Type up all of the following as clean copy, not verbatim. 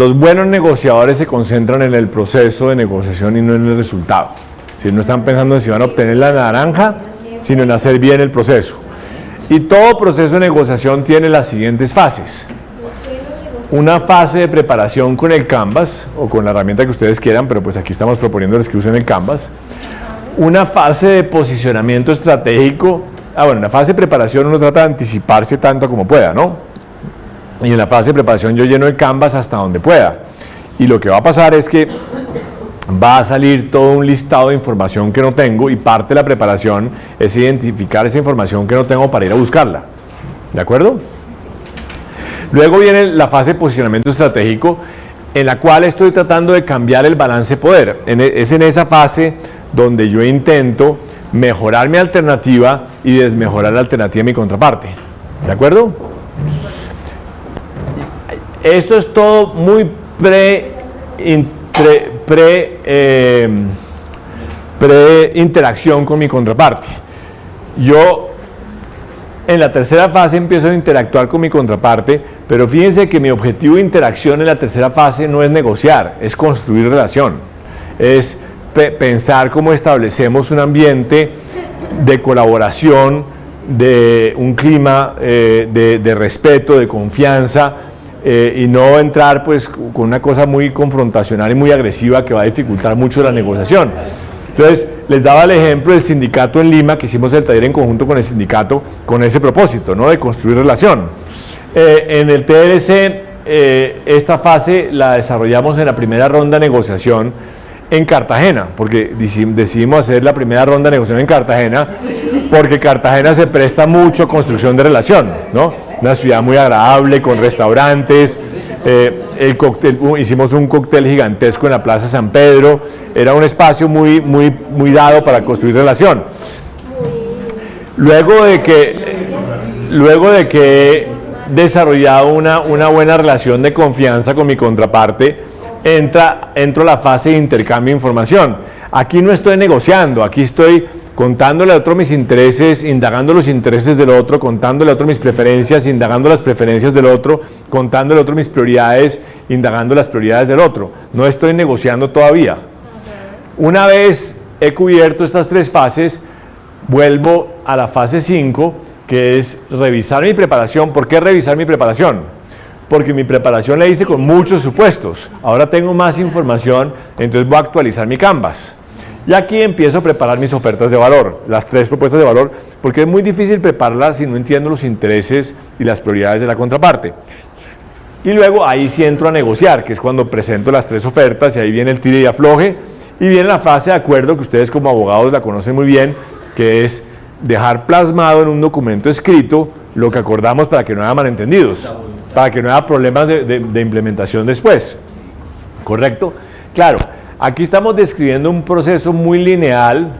Los buenos negociadores se concentran en el proceso de negociación y no en el resultado. Si no están pensando en si van a obtener la naranja, sino en hacer bien el proceso. Y todo proceso de negociación tiene las siguientes fases. Una fase de preparación con el Canvas, o con la herramienta que ustedes quieran, pero pues aquí estamos proponiéndoles que usen el Canvas. Una fase de posicionamiento estratégico. Bueno, en la fase de preparación uno trata de anticiparse tanto como pueda, ¿no? Y en la fase de preparación yo lleno el Canvas hasta donde pueda. Y lo que va a pasar es que va a salir todo un listado de información que no tengo, y parte de la preparación es identificar esa información que no tengo para ir a buscarla. ¿De acuerdo? Luego viene la fase de posicionamiento estratégico, en la cual estoy tratando de cambiar el balance de poder. Es en esa fase donde yo intento mejorar mi alternativa y desmejorar la alternativa de mi contraparte. ¿De acuerdo? Esto es todo muy pre-interacción con mi contraparte. Yo en la tercera fase empiezo a interactuar con mi contraparte, pero fíjense que mi objetivo de interacción en la tercera fase no es negociar, es construir relación, es pensar cómo establecemos un ambiente de colaboración, de un clima de respeto, de confianza, y no entrar pues con una cosa muy confrontacional y muy agresiva que va a dificultar mucho la negociación. Entonces, les daba el ejemplo del sindicato en Lima, que hicimos el taller en conjunto con el sindicato con ese propósito, ¿no? De construir relación. En el TLC, esta fase la desarrollamos en la primera ronda de negociación en Cartagena, porque decidimos hacer la primera ronda de negociación en Cartagena, porque Cartagena se presta mucho a construcción de relación, ¿no? Una ciudad muy agradable, con restaurantes, hicimos un cóctel gigantesco en la Plaza San Pedro, era un espacio muy dado para construir relación. Luego de que he desarrollado una buena relación de confianza con mi contraparte, entro a la fase de intercambio de información. Aquí no estoy negociando, aquí estoy contándole a otro mis intereses, indagando los intereses del otro, contándole a otro mis preferencias, indagando las preferencias del otro, contándole a otro mis prioridades, indagando las prioridades del otro. No estoy negociando todavía. Una vez he cubierto estas tres fases, vuelvo a la fase 5, que es revisar mi preparación. ¿Por qué revisar mi preparación? Porque mi preparación la hice con muchos supuestos. Ahora tengo más información, entonces voy a actualizar mi Canvas. Y aquí empiezo a preparar mis ofertas de valor, las tres propuestas de valor, porque es muy difícil prepararlas si no entiendo los intereses y las prioridades de la contraparte. Y luego ahí sí entro a negociar, que es cuando presento las tres ofertas, y ahí viene el tire y afloje, y viene la fase de acuerdo, que ustedes como abogados la conocen muy bien, que es dejar plasmado en un documento escrito lo que acordamos para que no haya malentendidos, para que no haya problemas de implementación después. ¿Correcto? Claro, aquí estamos describiendo un proceso muy lineal,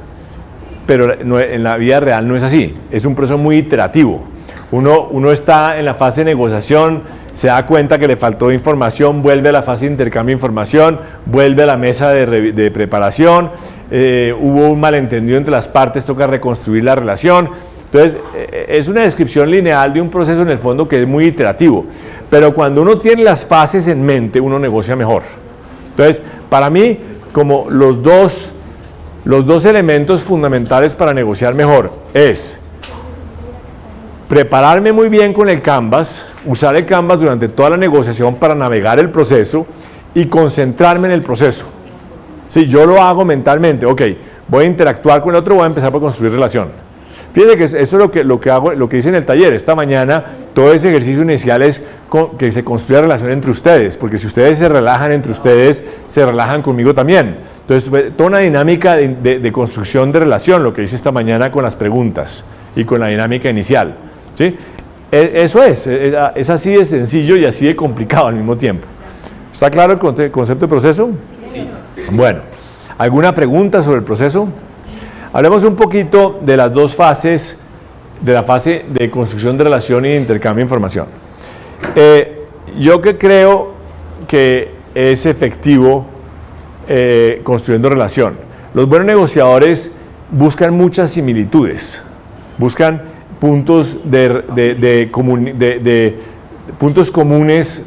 pero en la vida real no es así. Es un proceso muy iterativo. Uno está en la fase de negociación, se da cuenta que le faltó información, vuelve a la fase de intercambio de información, vuelve a la mesa de preparación, hubo un malentendido entre las partes, toca reconstruir la relación. Entonces, es una descripción lineal de un proceso en el fondo que es muy iterativo. Pero cuando uno tiene las fases en mente, uno negocia mejor. Entonces, para mí, como los dos elementos fundamentales para negociar mejor es prepararme muy bien con el Canvas, usar el Canvas durante toda la negociación para navegar el proceso y concentrarme en el proceso. Si yo lo hago mentalmente, ok, voy a interactuar con el otro, voy a empezar por construir relación. Fíjense que eso es lo que hago, lo que hice en el taller. Esta mañana todo ese ejercicio inicial es que se construya relación entre ustedes, porque si ustedes se relajan entre ustedes, se relajan conmigo también. Entonces, fue toda una dinámica de construcción de relación, lo que hice esta mañana con las preguntas y con la dinámica inicial. ¿Sí? Eso es así de sencillo y así de complicado al mismo tiempo. ¿Está claro el concepto de proceso? Sí. Bueno, ¿alguna pregunta sobre el proceso? Hablemos un poquito de las dos fases, de la fase de construcción de relación y de intercambio de información. Yo que creo que es efectivo construyendo relación. Los buenos negociadores buscan muchas similitudes, buscan puntos puntos comunes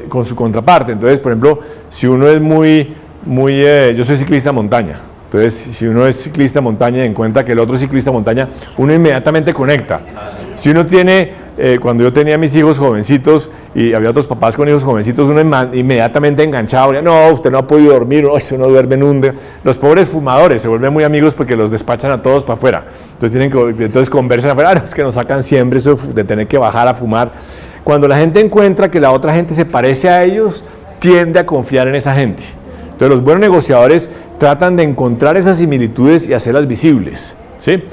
con su contraparte. Entonces, por ejemplo, si uno es yo soy ciclista montaña. Entonces, si uno es ciclista montaña y encuentra que el otro es ciclista montaña, uno inmediatamente conecta. Si uno tiene, cuando yo tenía mis hijos jovencitos y había otros papás con hijos jovencitos, uno inmediatamente enganchado, no, usted no ha podido dormir, no, usted no duerme nunca. Los pobres fumadores se vuelven muy amigos porque los despachan a todos para afuera. Entonces conversan afuera, no, es que nos sacan siempre eso de tener que bajar a fumar. Cuando la gente encuentra que la otra gente se parece a ellos, tiende a confiar en esa gente. Entonces los buenos negociadores tratan de encontrar esas similitudes y hacerlas visibles, ¿sí?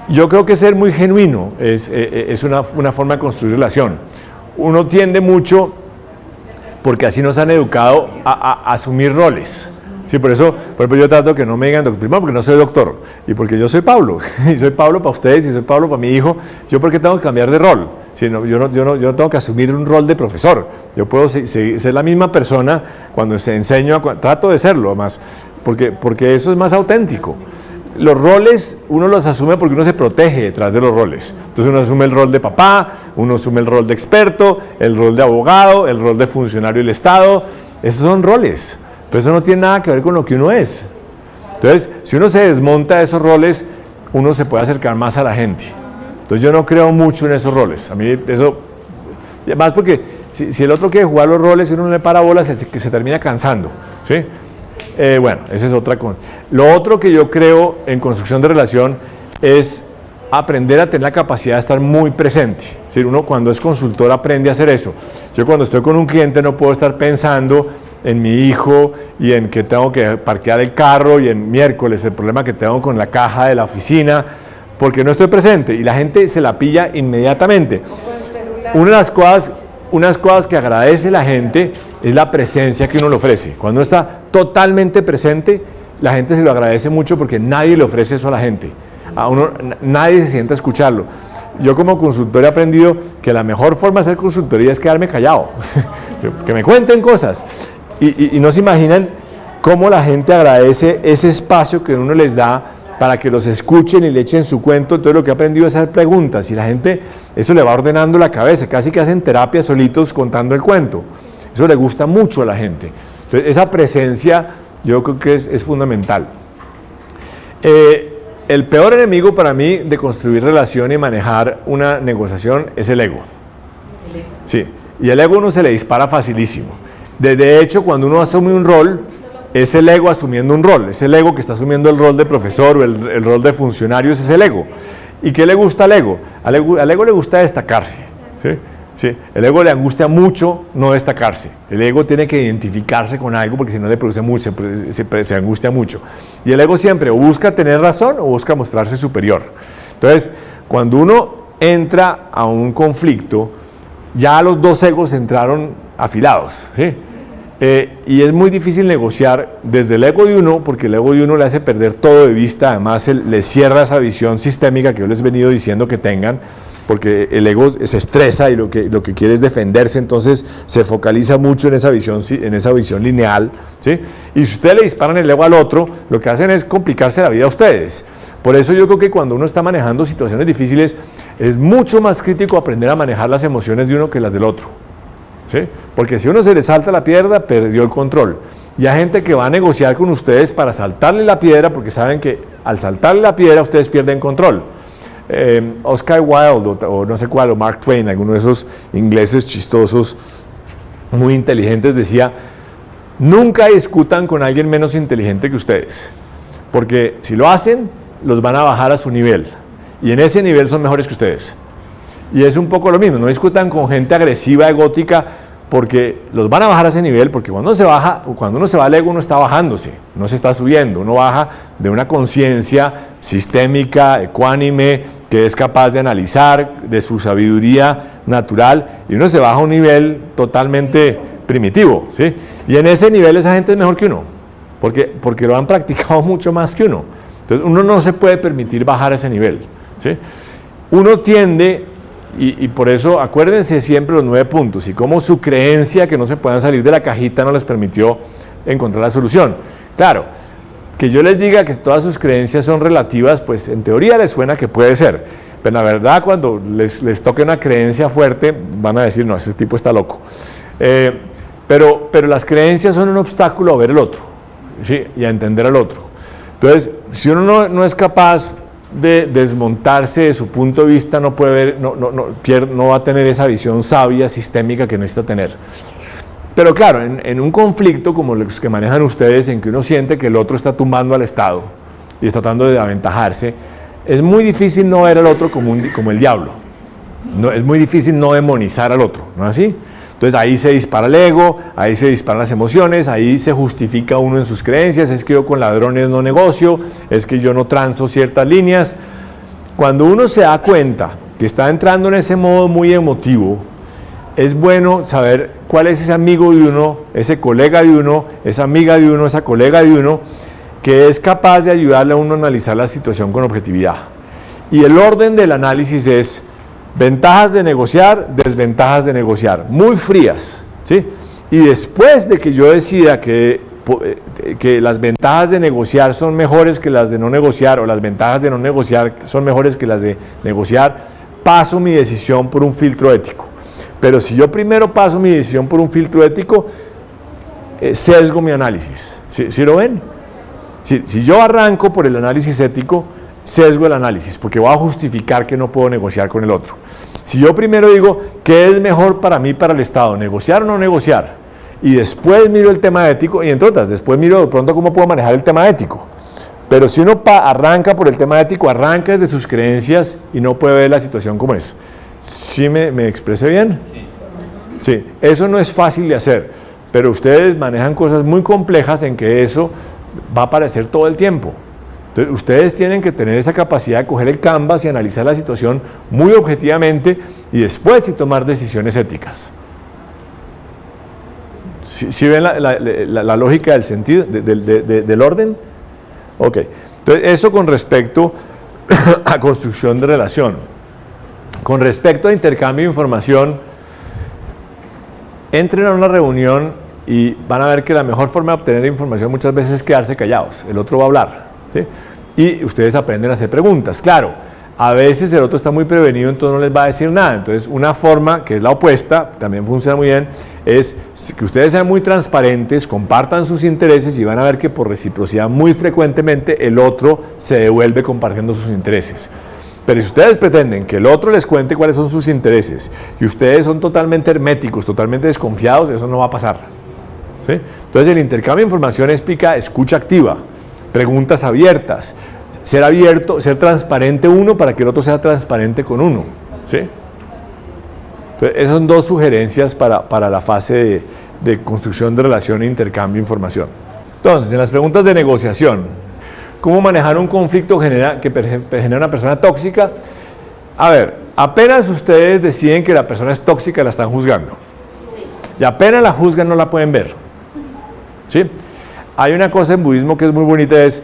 Yo creo que ser muy genuino es una forma de construir relación. Uno tiende mucho, porque así nos han educado, a asumir roles. Sí, por ejemplo, yo trato que no me digan doctor, primero porque no soy doctor, y porque yo soy Pablo, y soy Pablo para ustedes, y soy Pablo para mi hijo. ¿Yo por qué tengo que cambiar de rol? Yo no tengo que asumir un rol de profesor. Yo puedo ser la misma persona cuando se enseño, trato de serlo más, porque eso es más auténtico. Los roles uno los asume porque uno se protege detrás de los roles. Entonces uno asume el rol de papá, uno asume el rol de experto, el rol de abogado, el rol de funcionario del Estado. Esos son roles, pero eso no tiene nada que ver con lo que uno es. Entonces, si uno se desmonta de esos roles, uno se puede acercar más a la gente. Entonces yo no creo mucho en esos roles. A mí eso, además porque si el otro quiere jugar los roles y uno no le para bolas, se termina cansando, ¿sí? Bueno, esa es otra cosa. Lo otro que yo creo en construcción de relación es aprender a tener la capacidad de estar muy presente. Es decir, uno cuando es consultor aprende a hacer eso. Yo cuando estoy con un cliente no puedo estar pensando en mi hijo y en que tengo que parquear el carro y en miércoles el problema que tengo con la caja de la oficina, porque no estoy presente y la gente se la pilla inmediatamente. Una de las cosas que agradece la gente es la presencia que uno le ofrece. Cuando uno está totalmente presente, la gente se lo agradece mucho porque nadie le ofrece eso a la gente. A uno, nadie se sienta a escucharlo. Yo como consultor he aprendido que la mejor forma de hacer consultoría es quedarme callado, que me cuenten cosas. Y no se imaginan cómo la gente agradece ese espacio que uno les da para que los escuchen y le echen su cuento. Entonces lo que he aprendido es hacer preguntas y la gente, eso le va ordenando la cabeza, casi que hacen terapia solitos contando el cuento. Eso le gusta mucho a la gente. Entonces esa presencia yo creo que es fundamental. El peor enemigo para mí de construir relación y manejar una negociación es el ego. Sí, y el ego uno se le dispara facilísimo. De hecho, cuando uno asume un rol, es el ego asumiendo un rol, es el ego que está asumiendo el rol de profesor o el rol de funcionario, ese es el ego. ¿Y qué le gusta al ego? Al ego le gusta destacarse, ¿sí? Sí, el ego le angustia mucho no destacarse. El ego tiene que identificarse con algo porque si no le produce mucho, se angustia mucho. Y el ego siempre o busca tener razón o busca mostrarse superior. Entonces, cuando uno entra a un conflicto, ya los dos egos entraron afilados, ¿sí? Y es muy difícil negociar desde el ego de uno, porque el ego de uno le hace perder todo de vista, además le cierra esa visión sistémica que yo les he venido diciendo que tengan, porque el ego se estresa y lo que quiere es defenderse, entonces se focaliza mucho en esa visión lineal, ¿sí? Y si ustedes le disparan el ego al otro, lo que hacen es complicarse la vida a ustedes. Por eso yo creo que cuando uno está manejando situaciones difíciles, es mucho más crítico aprender a manejar las emociones de uno que las del otro, ¿sí? Porque si uno se le salta la piedra, perdió el control. Y hay gente que va a negociar con ustedes para saltarle la piedra, porque saben que al saltarle la piedra ustedes pierden control. Oscar Wilde o no sé cuál, o Mark Twain, alguno de esos ingleses chistosos, muy inteligentes, decía: nunca discutan con alguien menos inteligente que ustedes, porque si lo hacen, los van a bajar a su nivel, y en ese nivel son mejores que ustedes. Y es un poco lo mismo, no discutan con gente agresiva, egótica, porque los van a bajar a ese nivel, porque cuando uno se va al ego, uno está bajándose, no se está subiendo, uno baja de una conciencia sistémica, ecuánime, que es capaz de analizar, de su sabiduría natural, y uno se baja a un nivel totalmente primitivo, ¿sí? Y en ese nivel esa gente es mejor que uno, porque lo han practicado mucho más que uno. Entonces uno no se puede permitir bajar a ese nivel, ¿sí? Uno tiende... Y por eso acuérdense siempre los 9 puntos y cómo su creencia que no se puedan salir de la cajita no les permitió encontrar la solución. Claro, que yo les diga que todas sus creencias son relativas, pues en teoría les suena que puede ser, Pero la verdad, cuando les toque una creencia fuerte, van a decir, no, ese tipo está loco. Pero las creencias son un obstáculo a ver el otro, ¿sí? Y a entender al otro. Entonces, si uno no es capaz de desmontarse de su punto de vista, no puede ver, no va a tener esa visión sabia, sistémica que necesita tener. Pero claro, en un conflicto como los que manejan ustedes, en que uno siente que el otro está tumbando al Estado y está tratando de aventajarse, es muy difícil no ver al otro como el diablo. Es muy difícil no demonizar al otro, ¿no es así? Entonces ahí se dispara el ego, ahí se disparan las emociones, ahí se justifica uno en sus creencias, es que yo con ladrones no negocio, es que yo no transo ciertas líneas. Cuando uno se da cuenta que está entrando en ese modo muy emotivo, es bueno saber cuál es ese amigo de uno, ese colega de uno, esa amiga de uno, esa colega de uno, que es capaz de ayudarle a uno a analizar la situación con objetividad. Y el orden del análisis es ventajas de negociar, desventajas de negociar, muy frías, ¿sí? Y después de que yo decida que las ventajas de negociar son mejores que las de no negociar, o las ventajas de no negociar son mejores que las de negociar, paso mi decisión por un filtro ético. Pero si yo primero paso mi decisión por un filtro ético, sesgo mi análisis. ¿Sí lo ven? Si yo arranco por el análisis ético, sesgo el análisis, porque voy a justificar que no puedo negociar con el otro. Si yo primero digo, ¿qué es mejor para mí, para el Estado? ¿Negociar o no negociar? Y después miro el tema ético, y entre otras, después miro de pronto cómo puedo manejar el tema ético. Pero si uno arranca por el tema ético, arranca desde sus creencias y no puede ver la situación como es. ¿Sí me expresé bien? Sí, eso no es fácil de hacer, pero ustedes manejan cosas muy complejas en que eso va a aparecer todo el tiempo. Entonces, ustedes tienen que tener esa capacidad de coger el canvas y analizar la situación muy objetivamente y después sí tomar decisiones éticas. ¿Sí ven la lógica del sentido, del orden? Ok, entonces eso con respecto a construcción de relación. Con respecto a intercambio de información, entren a una reunión y van a ver que la mejor forma de obtener información muchas veces es quedarse callados, el otro va a hablar, ¿sí? Y ustedes aprenden a hacer preguntas. Claro, a veces el otro está muy prevenido, entonces no les va a decir nada. Entonces, una forma que es la opuesta, también funciona muy bien, es que ustedes sean muy transparentes, compartan sus intereses y van a ver que por reciprocidad muy frecuentemente el otro se devuelve compartiendo sus intereses. Pero si ustedes pretenden que el otro les cuente cuáles son sus intereses y ustedes son totalmente herméticos, totalmente desconfiados, eso no va a pasar, ¿sí? Entonces, el intercambio de información explica escucha activa, preguntas abiertas, ser abierto, ser transparente uno para que el otro sea transparente con uno, ¿sí? Entonces, esas son dos sugerencias para la fase de construcción de relación e intercambio de información. Entonces, en las preguntas de negociación, ¿cómo manejar un conflicto que genera una persona tóxica? A ver, apenas ustedes deciden que la persona es tóxica, la están juzgando. Y apenas la juzgan, no la pueden ver, ¿sí? Hay una cosa en budismo que es muy bonita, es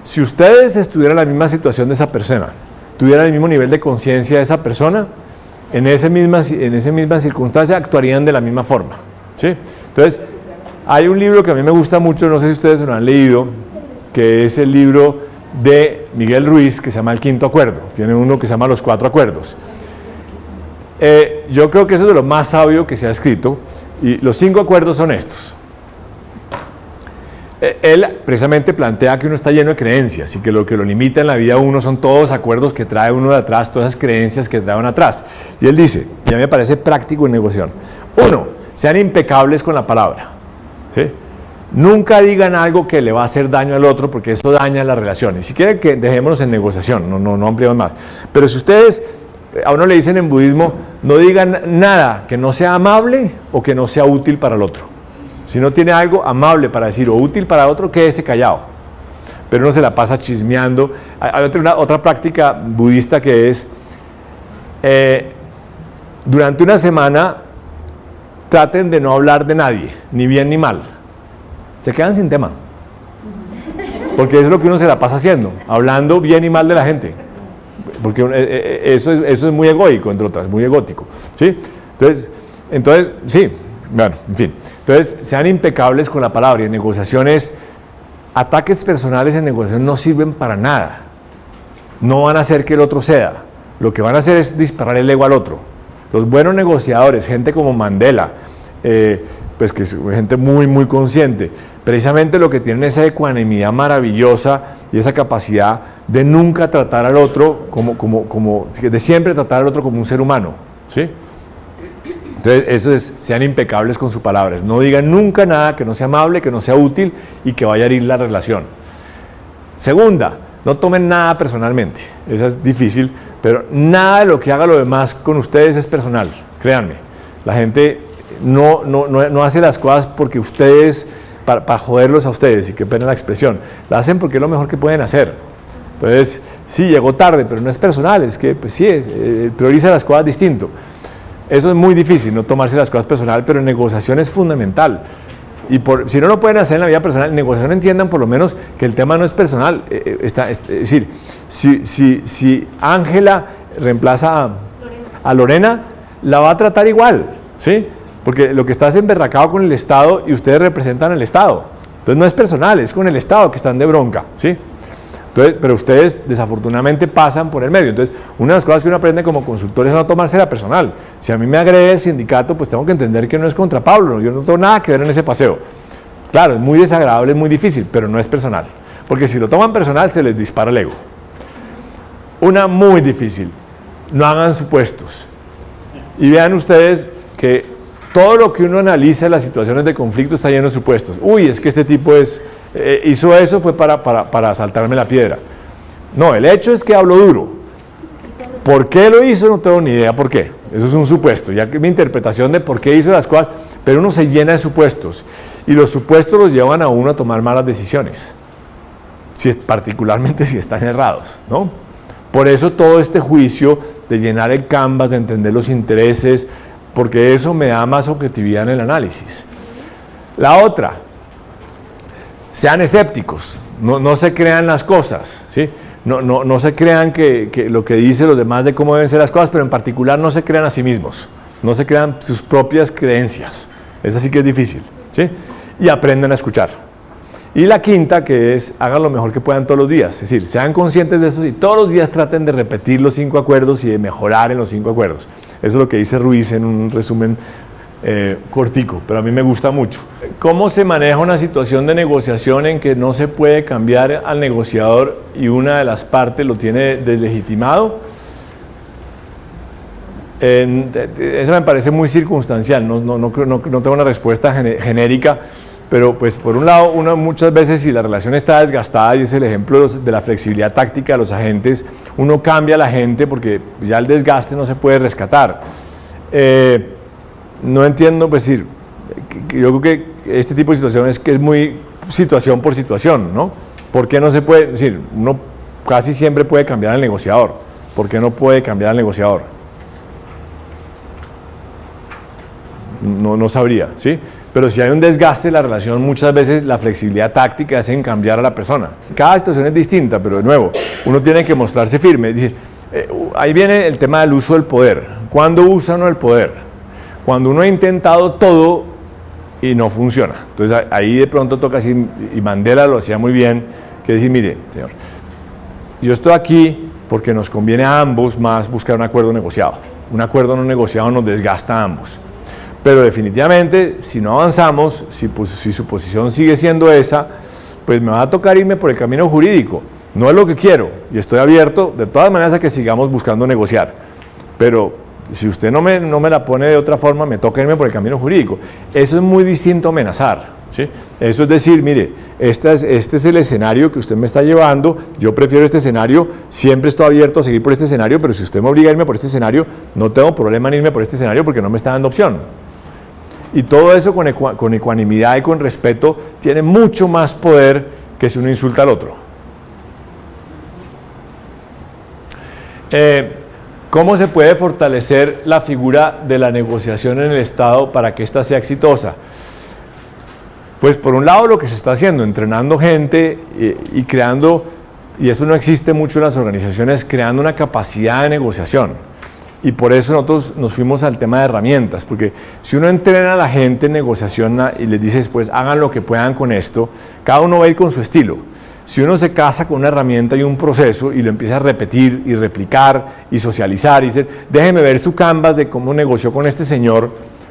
si ustedes estuvieran en la misma situación de esa persona, tuvieran el mismo nivel de conciencia de esa persona, en esa misma circunstancia actuarían de la misma forma, ¿sí? Entonces, hay un libro que a mí me gusta mucho, no sé si ustedes lo han leído, que es el libro de Miguel Ruiz, que se llama El Quinto Acuerdo. Tiene uno que se llama Los Cuatro Acuerdos. Yo creo que eso es de lo más sabio que se ha escrito, y los 5 acuerdos son estos. Él precisamente plantea que uno está lleno de creencias y que lo limita en la vida uno son todos acuerdos que trae uno de atrás, todas esas creencias que trae uno atrás. Y él dice, y a mí me parece práctico en negociación, 1, sean impecables con la palabra, ¿sí? Nunca digan algo que le va a hacer daño al otro porque eso daña la relación. Y si quieren que dejémonos en negociación, no ampliemos más. Pero si ustedes, a uno le dicen en budismo, no digan nada que no sea amable o que no sea útil para el otro. Si no tiene algo amable para decir o útil para otro, quédese callado. Pero uno se la pasa chismeando. Hay otra práctica budista que es, durante una semana, traten de no hablar de nadie, ni bien ni mal. Se quedan sin tema. Porque es lo que uno se la pasa haciendo, hablando bien y mal de la gente. Porque eso es muy egoico, entre otras, muy egótico, ¿sí? Entonces, sí, bueno, en fin. Entonces, sean impecables con la palabra. Y en negociaciones, ataques personales en negociación no sirven para nada. No van a hacer que el otro ceda. lo que van a hacer es disparar el ego al otro. Los buenos negociadores, gente como Mandela, pues que es gente muy consciente, precisamente lo que tienen esa ecuanimidad maravillosa y esa capacidad de nunca tratar al otro de siempre tratar al otro como un ser humano, ¿sí? Entonces, eso es, sean impecables con sus palabras, no digan nunca nada que no sea amable, que no sea útil y que vaya a herir la relación. Segunda, no tomen nada personalmente, esa es difícil, pero nada de lo que haga lo demás con ustedes es personal, créanme. La gente no hace las cosas porque ustedes, para joderlos a ustedes, y qué pena la expresión, la hacen porque es lo mejor que pueden hacer. Entonces, sí, llegó tarde, pero no es personal, es que pues sí, prioriza las cosas distinto. Eso es muy difícil, no tomarse las cosas personal, pero en negociación es fundamental. Y si no lo pueden hacer en la vida personal, en negociación entiendan por lo menos que el tema no es personal. Es decir, si Ángela reemplaza a Lorena, la va a tratar igual, ¿sí? Porque lo que está es emberracado con el Estado y ustedes representan al Estado. Entonces no es personal, es con el Estado que están de bronca, ¿sí? Entonces, pero ustedes desafortunadamente pasan por el medio. Entonces, una de las cosas que uno aprende como consultor es no tomársela personal. Si a mí me agrede el sindicato, pues tengo que entender que no es contra Pablo, yo no tengo nada que ver en ese paseo. Claro, es muy desagradable, es muy difícil, pero no es personal. Porque si lo toman personal, se les dispara el ego. Una muy difícil, no hagan supuestos. Y vean ustedes que todo lo que uno analiza en las situaciones de conflicto está lleno de supuestos. Uy, es que este tipo hizo eso, fue para saltarme la piedra. No, el hecho es que habló duro. ¿Por qué lo hizo? No tengo ni idea por qué. Eso es un supuesto, ya que mi interpretación de por qué hizo las cosas, pero uno se llena de supuestos. Y los supuestos los llevan a uno a tomar malas decisiones, particularmente si están errados, ¿no? Por eso todo este juicio de llenar el canvas, de entender los intereses, porque eso me da más objetividad en el análisis. La otra, sean escépticos, no se crean las cosas, ¿sí? No se crean que lo que dicen los demás de cómo deben ser las cosas, pero en particular no se crean a sí mismos, no se crean sus propias creencias. Esa sí que es difícil, ¿sí? Y aprendan a escuchar. Y la quinta, que es, hagan lo mejor que puedan todos los días, es decir, sean conscientes de esto y todos los días traten de repetir los 5 acuerdos y de mejorar en los 5 acuerdos. Eso es lo que dice Ruiz en un resumen cortico, pero a mí me gusta mucho. ¿Cómo se maneja una situación de negociación en que no se puede cambiar al negociador y una de las partes lo tiene deslegitimado? Eso me parece muy circunstancial, no tengo una respuesta genérica, pero pues por un lado, uno muchas veces si la relación está desgastada, y es el ejemplo de la flexibilidad táctica de los agentes, uno cambia a la gente porque ya el desgaste no se puede rescatar. No entiendo, pues decir, yo creo que este tipo de situaciones que es muy situación por situación, ¿no? ¿Por qué no se puede? Es decir, uno casi siempre puede cambiar al negociador. ¿Por qué no puede cambiar al negociador? No sabría, ¿sí? Pero si hay un desgaste de la relación, muchas veces la flexibilidad táctica hace cambiar a la persona. Cada situación es distinta, pero de nuevo, uno tiene que mostrarse firme. Es decir, ahí viene el tema del uso del poder. ¿Cuándo usa uno el poder? Cuando uno ha intentado todo y no funciona. Entonces ahí de pronto toca decir, y Mandela lo hacía muy bien, que decir, mire, señor, yo estoy aquí porque nos conviene a ambos más buscar un acuerdo negociado. Un acuerdo no negociado nos desgasta a ambos. Pero definitivamente, si no avanzamos, si su posición sigue siendo esa, pues me va a tocar irme por el camino jurídico. No es lo que quiero y estoy abierto de todas maneras a que sigamos buscando negociar. Pero si usted no me la pone de otra forma, me toca irme por el camino jurídico. Eso es muy distinto a amenazar, ¿sí? Eso es decir, mire, este es el escenario que usted me está llevando, yo prefiero este escenario, siempre estoy abierto a seguir por este escenario, pero si usted me obliga a irme por este escenario, no tengo problema en irme por este escenario porque no me está dando opción. Y todo eso con ecuanimidad y con respeto tiene mucho más poder que si uno insulta al otro. ¿Cómo se puede fortalecer la figura de la negociación en el Estado para que ésta sea exitosa? Pues por un lado lo que se está haciendo, entrenando gente y creando, y eso no existe mucho en las organizaciones, creando una capacidad de negociación. Y por eso nosotros nos fuimos al tema de herramientas, porque si uno entrena a la gente en negociación y les dice después, hagan lo que puedan con esto, cada uno va a ir con su estilo. Si uno se casa con una herramienta y un proceso y lo empieza a repetir y replicar y socializar y dice, déjeme ver su canvas de cómo negoció con este señor,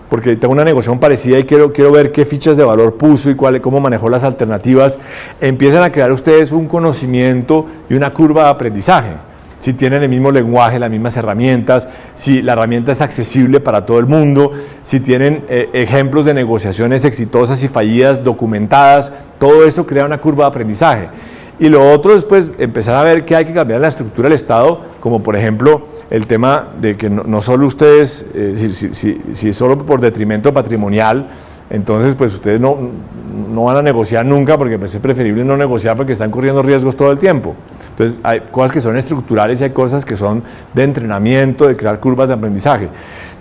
porque tengo una negociación parecida y quiero ver qué fichas de valor puso y cómo manejó las alternativas, empiezan a crear ustedes un conocimiento y una curva de aprendizaje. Si tienen el mismo lenguaje, las mismas herramientas, si la herramienta es accesible para todo el mundo, si tienen ejemplos de negociaciones exitosas y fallidas documentadas, todo eso crea una curva de aprendizaje. Y lo otro es pues empezar a ver que hay que cambiar la estructura del Estado, como por ejemplo el tema de que no solo ustedes, si solo por detrimento patrimonial, entonces pues ustedes no van a negociar nunca, porque pues es preferible no negociar porque están corriendo riesgos todo el tiempo. Entonces hay cosas que son estructurales y hay cosas que son de entrenamiento, de crear curvas de aprendizaje.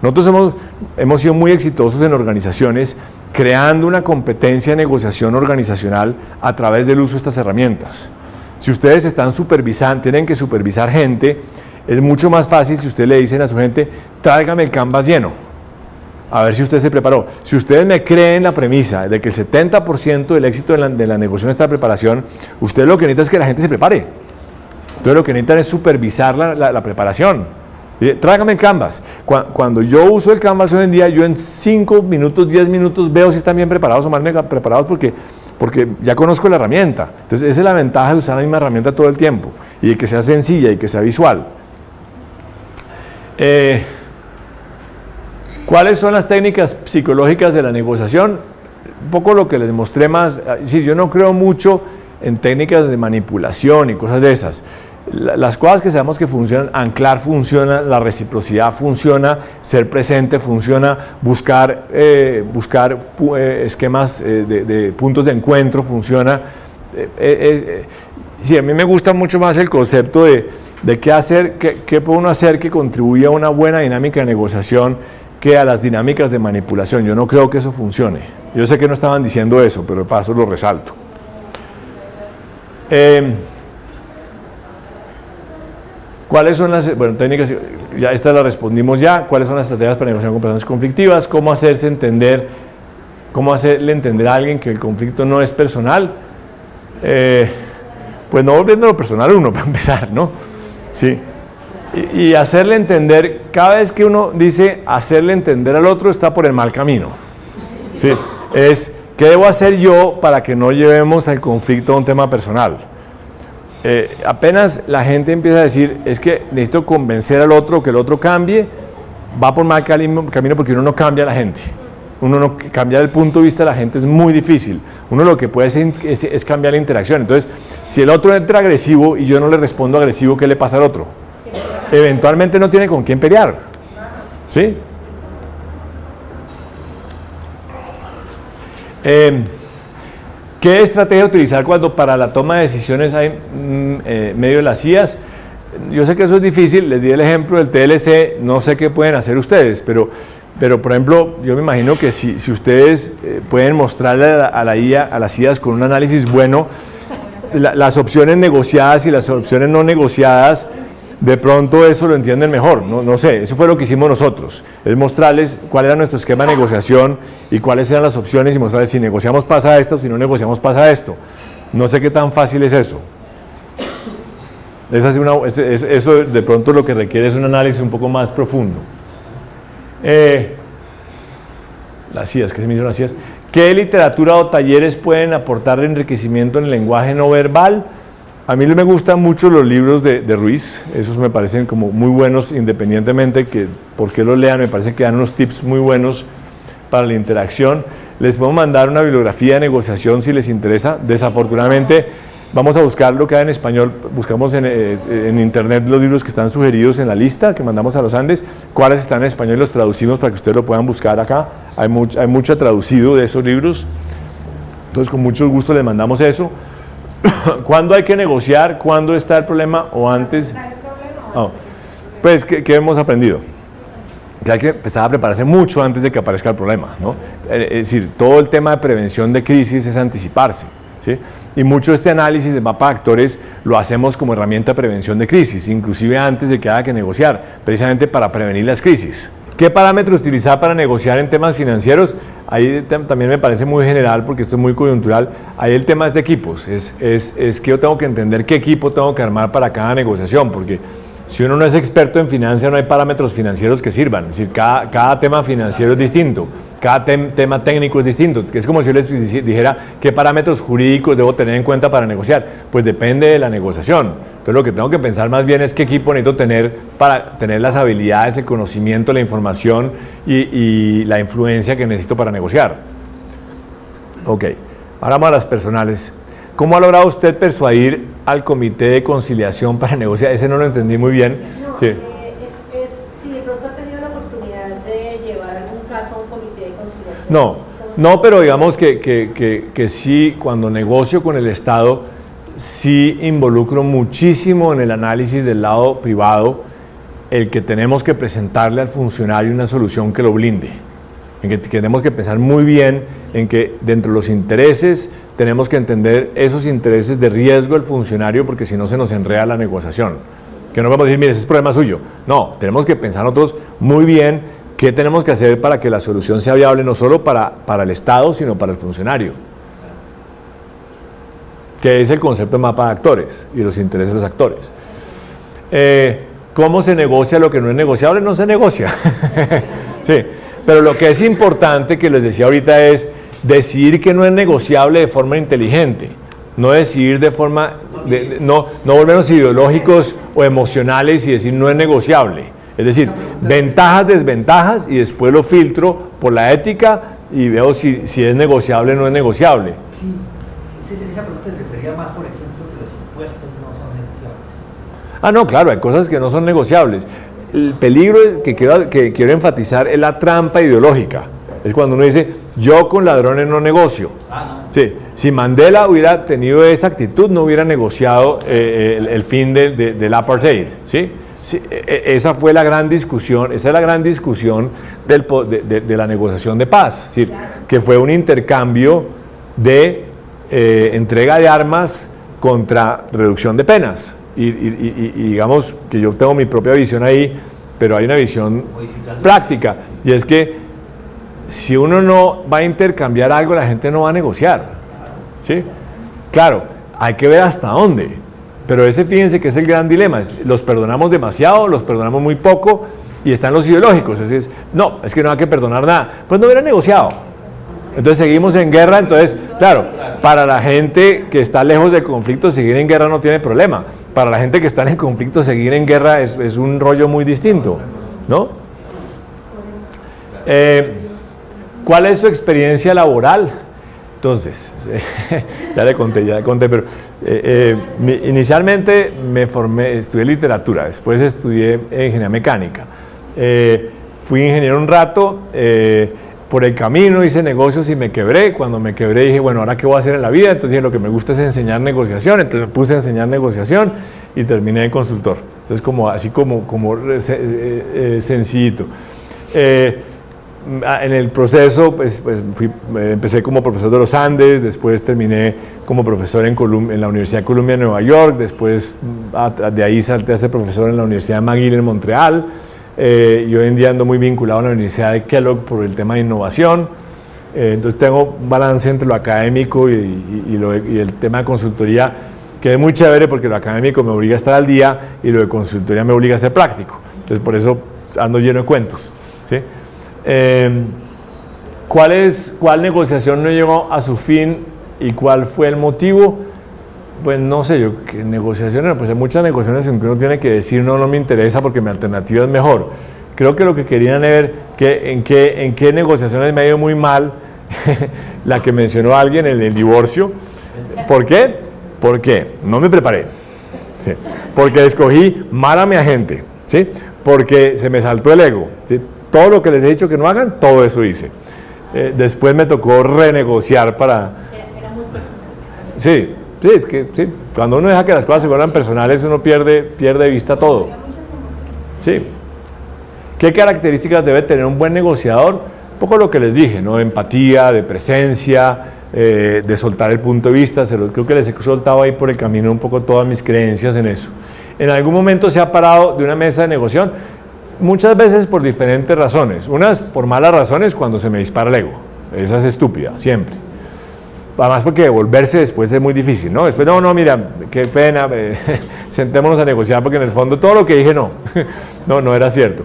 Nosotros hemos sido muy exitosos en organizaciones creando una competencia de negociación organizacional a través del uso de estas herramientas. Si ustedes están supervisando, tienen que supervisar gente, es mucho más fácil si ustedes le dicen a su gente, tráigame el canvas lleno, a ver si usted se preparó. Si ustedes me creen la premisa de que el 70% del éxito de la negociación está la preparación, ustedes lo que necesitan es que la gente se prepare. Entonces lo que necesitan es supervisar la preparación. Tráigame el canvas. Cuando yo uso el canvas hoy en día, yo en 5 minutos, 10 minutos veo si están bien preparados o mal preparados porque ya conozco la herramienta. Entonces esa es la ventaja de usar la misma herramienta todo el tiempo y de que sea sencilla y que sea visual. ¿Cuáles son las técnicas psicológicas de la negociación? Un poco lo que les mostré más. Sí, yo no creo mucho en técnicas de manipulación y cosas de esas. Las cosas que sabemos que funcionan, anclar funciona, la reciprocidad funciona, ser presente funciona, buscar esquemas de puntos de encuentro funciona. Sí, a mí me gusta mucho más el concepto de qué hacer, qué puede uno hacer que contribuya a una buena dinámica de negociación que a las dinámicas de manipulación. Yo no creo que eso funcione. Yo sé que no estaban diciendo eso, pero de paso lo resalto. ¿Cuáles son las técnicas? Ya esta la respondimos ya. ¿Cuáles son las estrategias para negociar con personas conflictivas? ¿Cómo hacerle entender a alguien que el conflicto no es personal? Pues no volviéndolo personal uno, para empezar, ¿no? Sí. Y hacerle entender, cada vez que uno dice hacerle entender al otro, está por el mal camino. Sí. Es, ¿qué debo hacer yo para que no llevemos al conflicto a un tema personal? Apenas la gente empieza a decir, es que necesito convencer al otro que el otro cambie, va por mal camino porque uno no cambia a la gente. Cambiar el punto de vista de la gente es muy difícil. Uno lo que puede hacer es cambiar la interacción. Entonces, si el otro entra agresivo y yo no le respondo agresivo, ¿qué le pasa al otro? Eventualmente no tiene con quién pelear. ¿Sí? ¿Qué estrategia utilizar cuando para la toma de decisiones hay medio de las IAs? Yo sé que eso es difícil, les di el ejemplo del TLC, no sé qué pueden hacer ustedes, pero por ejemplo, yo me imagino que si ustedes pueden mostrarle a las IAs con un análisis bueno, las opciones negociadas y las opciones no negociadas, de pronto eso lo entienden mejor, no sé, eso fue lo que hicimos nosotros, es mostrarles cuál era nuestro esquema de negociación y cuáles eran las opciones y mostrarles si negociamos pasa esto, si no negociamos pasa esto. No sé qué tan fácil es eso. Eso de pronto lo que requiere es un análisis un poco más profundo. Las IAS, ¿qué se me dicen las IAS? ¿Qué literatura o talleres pueden aportar enriquecimiento en el lenguaje no verbal? A mí me gustan mucho los libros de Ruiz, esos me parecen como muy buenos, independientemente que por qué los lean, me parece que dan unos tips muy buenos para la interacción. Les puedo mandar una bibliografía de negociación si les interesa. Desafortunadamente, vamos a buscar lo que hay en español, buscamos en internet los libros que están sugeridos en la lista que mandamos a los Andes, cuáles están en español y los traducimos para que ustedes lo puedan buscar acá. Hay mucho traducido de esos libros, entonces con mucho gusto les mandamos eso. ¿Cuándo hay que negociar? ¿Cuándo está el problema? ¿O antes? Pues, ¿qué hemos aprendido? Que hay que empezar a prepararse mucho antes de que aparezca el problema, ¿no? Es decir, todo el tema de prevención de crisis es anticiparse, ¿sí? Y mucho de este análisis de mapa de actores lo hacemos como herramienta de prevención de crisis, inclusive antes de que haya que negociar, precisamente para prevenir las crisis. ¿Qué parámetros utilizar para negociar en temas financieros? Ahí también me parece muy general porque esto es muy coyuntural. Ahí el tema es de equipos. Es que yo tengo que entender qué equipo tengo que armar para cada negociación, porque si uno no es experto en finanzas, no hay parámetros financieros que sirvan. Es decir, cada tema financiero es distinto, cada tema técnico es distinto. Es como si yo les dijera qué parámetros jurídicos debo tener en cuenta para negociar. Pues depende de la negociación. Entonces lo que tengo que pensar más bien es qué equipo necesito tener para tener las habilidades, el conocimiento, la información y la influencia que necesito para negociar. Ok, ahora vamos a las personales. ¿Cómo ha logrado usted persuadir al comité de conciliación para negociar? Ese no lo entendí muy bien. No, Sí. si de pronto ha tenido la oportunidad de llevar algún caso a un comité de conciliación. No, pero digamos que sí, cuando negocio con el Estado, sí involucro muchísimo en el análisis del lado privado, el que tenemos que presentarle al funcionario una solución que lo blinde. En que tenemos que pensar muy bien en que dentro de los intereses tenemos que entender esos intereses de riesgo del funcionario, porque si no se nos enreda la negociación. Que no vamos a decir, mire, ese es problema suyo. No, tenemos que pensar nosotros muy bien qué tenemos que hacer para que la solución sea viable no solo para el Estado, sino para el funcionario. Que es el concepto de mapa de actores y los intereses de los actores. ¿Cómo se negocia lo que no es negociable? No se negocia. Sí. Pero lo que es importante, que les decía ahorita, es decidir que no es negociable de forma inteligente, no decidir de forma, no volvernos ideológicos o emocionales y decir no es negociable. Es decir, ventajas, desventajas, y después lo filtro por la ética y veo si es negociable o no es negociable. Sí, esa pregunta se refería más, por ejemplo, que los impuestos no son negociables. Ah, no, claro, hay cosas que no son negociables. El peligro que quiero enfatizar es la trampa ideológica. Es cuando uno dice, yo con ladrones no negocio. No. Sí, si Mandela hubiera tenido esa actitud, no hubiera negociado el fin del apartheid. ¿Sí? Sí, esa fue la gran discusión, esa es la gran discusión de la negociación de paz. Es decir, que fue un intercambio de entrega de armas contra reducción de penas. Y digamos que yo tengo mi propia visión ahí, pero hay una visión práctica, y es que si uno no va a intercambiar algo, la gente no va a negociar. ¿Sí? Claro, hay que ver hasta dónde, pero fíjense que es el gran dilema, los perdonamos demasiado, los perdonamos muy poco, y están los ideológicos, es decir, no, es que no hay que perdonar nada, pues no hubiera negociado. Entonces seguimos en guerra. Entonces, claro, para la gente que está lejos del conflicto, seguir en guerra no tiene problema. Para la gente que está en el conflicto, seguir en guerra es un rollo muy distinto, ¿no? ¿Cuál es su experiencia laboral? Entonces, ya le conté, pero inicialmente estudié literatura, después estudié ingeniería mecánica. Fui ingeniero un rato. Por el camino hice negocios y me quebré. Cuando me quebré dije, bueno, ¿ahora qué voy a hacer en la vida? Entonces dije, lo que me gusta es enseñar negociación. Entonces me puse a enseñar negociación y terminé de consultor. Entonces así como sencillito. En el proceso pues empecé como profesor de los Andes, después terminé como profesor en la Universidad de Columbia en Nueva York, después de ahí salté a ser profesor en la Universidad de McGill en Montreal. Y hoy en día ando muy vinculado a la Universidad de Kellogg por el tema de innovación. Entonces tengo un balance entre lo académico y el tema de consultoría, que es muy chévere porque lo académico me obliga a estar al día y lo de consultoría me obliga a ser práctico. Entonces por eso ando lleno de cuentos. ¿Sí? ¿Cuál negociación no llegó a su fin y cuál fue el motivo? Pues no sé yo, ¿qué negociaciones? Pues hay muchas negociaciones en que uno tiene que decir no me interesa porque mi alternativa es mejor. Creo que lo que querían ver, en qué negociaciones me ha ido muy mal, la que mencionó alguien, el divorcio. ¿Por qué? Porque no me preparé. ¿Sí? Porque escogí mal a mi agente. ¿Sí? Porque se me saltó el ego. ¿Sí? Todo lo que les he dicho que no hagan, todo eso hice. Después me tocó renegociar para... Era muy personal. Sí. Sí, es que sí, cuando uno deja que las cosas se vuelvan personales, uno pierde de vista todo. Había muchas emociones. Sí. ¿Qué características debe tener un buen negociador? Un poco lo que les dije, ¿no? De empatía, de presencia, de soltar el punto de vista. Creo que les he soltado ahí por el camino un poco todas mis creencias en eso. ¿En algún momento se ha parado de una mesa de negociación? Muchas veces por diferentes razones. Unas por malas razones cuando se me dispara el ego. Esa es estúpida, siempre. Además porque devolverse después es muy difícil, ¿no? Después, no, mira, qué pena, sentémonos a negociar porque en el fondo todo lo que dije no era cierto.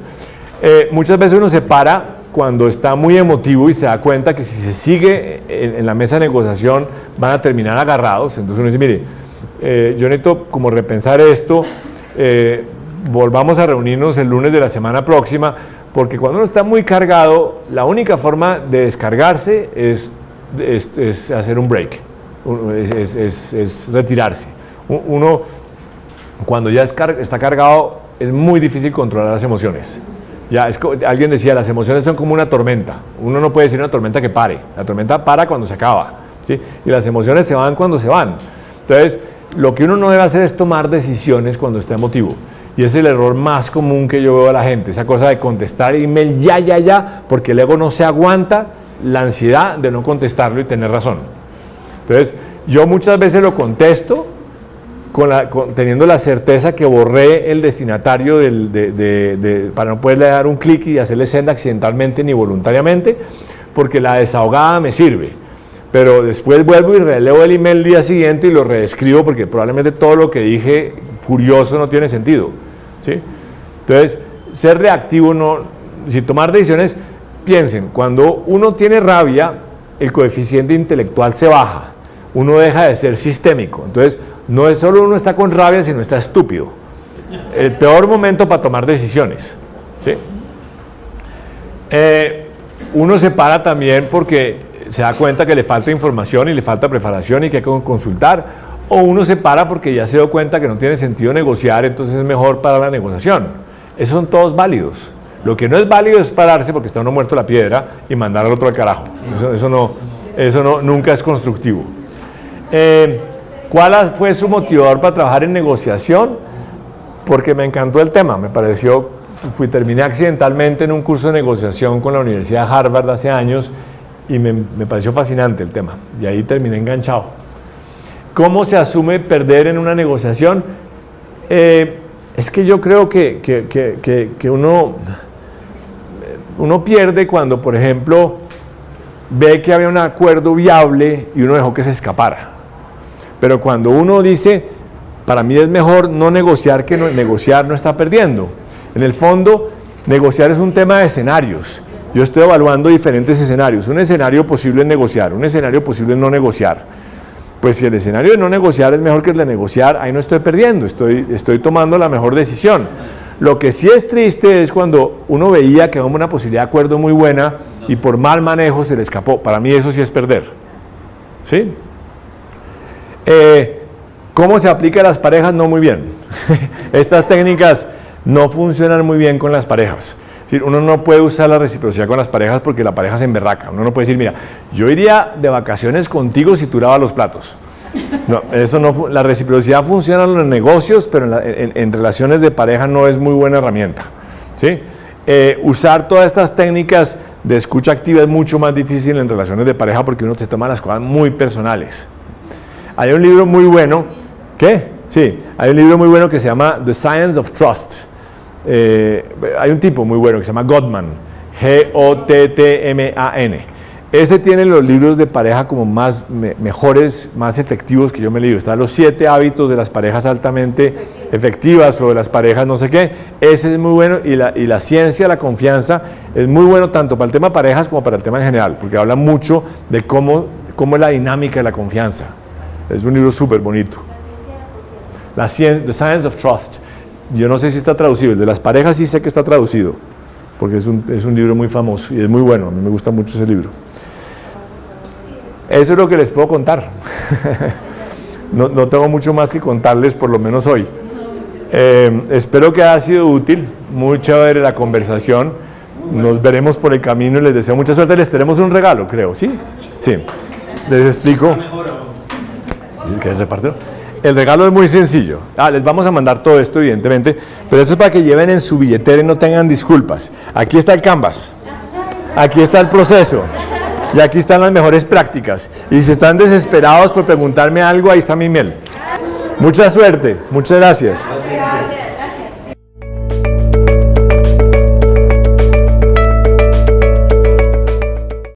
Muchas veces uno se para cuando está muy emotivo y se da cuenta que si se sigue en la mesa de negociación van a terminar agarrados. Entonces uno dice, mire, yo necesito como repensar esto, volvamos a reunirnos el lunes de la semana próxima, porque cuando uno está muy cargado, la única forma de descargarse es hacer un break, es retirarse. Uno, cuando ya está cargado, es muy difícil controlar las emociones. Ya, alguien decía, las emociones son como una tormenta. Uno no puede decir una tormenta que pare. La tormenta para cuando se acaba, ¿sí? Y las emociones se van cuando se van. Entonces, lo que uno no debe hacer es tomar decisiones cuando está emotivo. Y es el error más común que yo veo a la gente, esa cosa de contestar email ya, porque el ego no se aguanta la ansiedad de no contestarlo y tener razón. Entonces, yo muchas veces lo contesto teniendo la certeza que borré el destinatario para no poderle dar un clic y hacerle send accidentalmente ni voluntariamente, porque la desahogada me sirve. Pero después vuelvo y releo el email el día siguiente y lo reescribo porque probablemente todo lo que dije furioso no tiene sentido, ¿sí? Entonces, ser reactivo si tomar decisiones, piensen, cuando uno tiene rabia, el coeficiente intelectual se baja, uno deja de ser sistémico. Entonces, no es solo uno está con rabia, sino está estúpido. El peor momento para tomar decisiones, ¿sí? Uno se para también porque se da cuenta que le falta información y le falta preparación y que hay que consultar, o uno se para porque ya se dio cuenta que no tiene sentido negociar, entonces es mejor parar la negociación. Esos son todos válidos. Lo que no es válido es pararse porque está uno muerto la piedra y mandar al otro al carajo. Eso nunca es constructivo. ¿Cuál fue su motivador para trabajar en negociación? Porque me encantó el tema, me pareció, terminé accidentalmente en un curso de negociación con la Universidad de Harvard hace años y me pareció fascinante el tema, y ahí terminé enganchado. ¿Cómo se asume perder en una negociación? Es que yo creo que uno pierde cuando, por ejemplo, ve que había un acuerdo viable y uno dejó que se escapara. Pero cuando uno dice, para mí es mejor no negociar que negociar, no está perdiendo. En el fondo, negociar es un tema de escenarios. Yo estoy evaluando diferentes escenarios. Un escenario posible es negociar, un escenario posible es no negociar. Pues si el escenario de no negociar es mejor que el de negociar, ahí no estoy perdiendo, estoy tomando la mejor decisión. Lo que sí es triste es cuando uno veía que había una posibilidad de acuerdo muy buena y por mal manejo se le escapó. Para mí eso sí es perder, ¿sí? ¿Cómo se aplica a las parejas? No muy bien. Estas técnicas no funcionan muy bien con las parejas. Es decir, uno no puede usar la reciprocidad con las parejas porque la pareja se emberraca. Uno no puede decir, mira, yo iría de vacaciones contigo si tú lavas los platos. No, eso no. La reciprocidad funciona en los negocios, pero en relaciones de pareja no es muy buena herramienta, ¿sí? Usar todas estas técnicas de escucha activa es mucho más difícil en relaciones de pareja porque uno se toma las cosas muy personales. Hay un libro muy bueno, ¿qué? Sí, hay un libro muy bueno que se llama The Science of Trust. Hay un tipo muy bueno que se llama Gottman, Gottman. Ese tiene los libros de pareja como mejores, más efectivos que yo me he leído. Están los 7 hábitos de las parejas altamente efectivas o de las parejas no sé qué. Ese es muy bueno y la ciencia, la confianza es muy bueno tanto para el tema parejas como para el tema en general, porque habla mucho de cómo es la dinámica de la confianza. Es un libro súper bonito. The Science of Trust. Yo no sé si está traducido. El de las parejas sí sé que está traducido, porque es un libro muy famoso y es muy bueno. A mí me gusta mucho ese libro. Eso es lo que les puedo contar. No tengo mucho más que contarles, por lo menos hoy. Espero que haya sido útil. Muy chévere la conversación. Nos veremos por el camino y les deseo mucha suerte. Les tenemos un regalo, creo, ¿sí? Sí. Les explico. ¿Qué es repartidor? El regalo es muy sencillo. Les vamos a mandar todo esto, evidentemente, pero esto es para que lleven en su billetera y no tengan disculpas. Aquí está el canvas. Aquí está el proceso. Y aquí están las mejores prácticas. Y si están desesperados por preguntarme algo, ahí está mi email. Mucha suerte. Muchas gracias.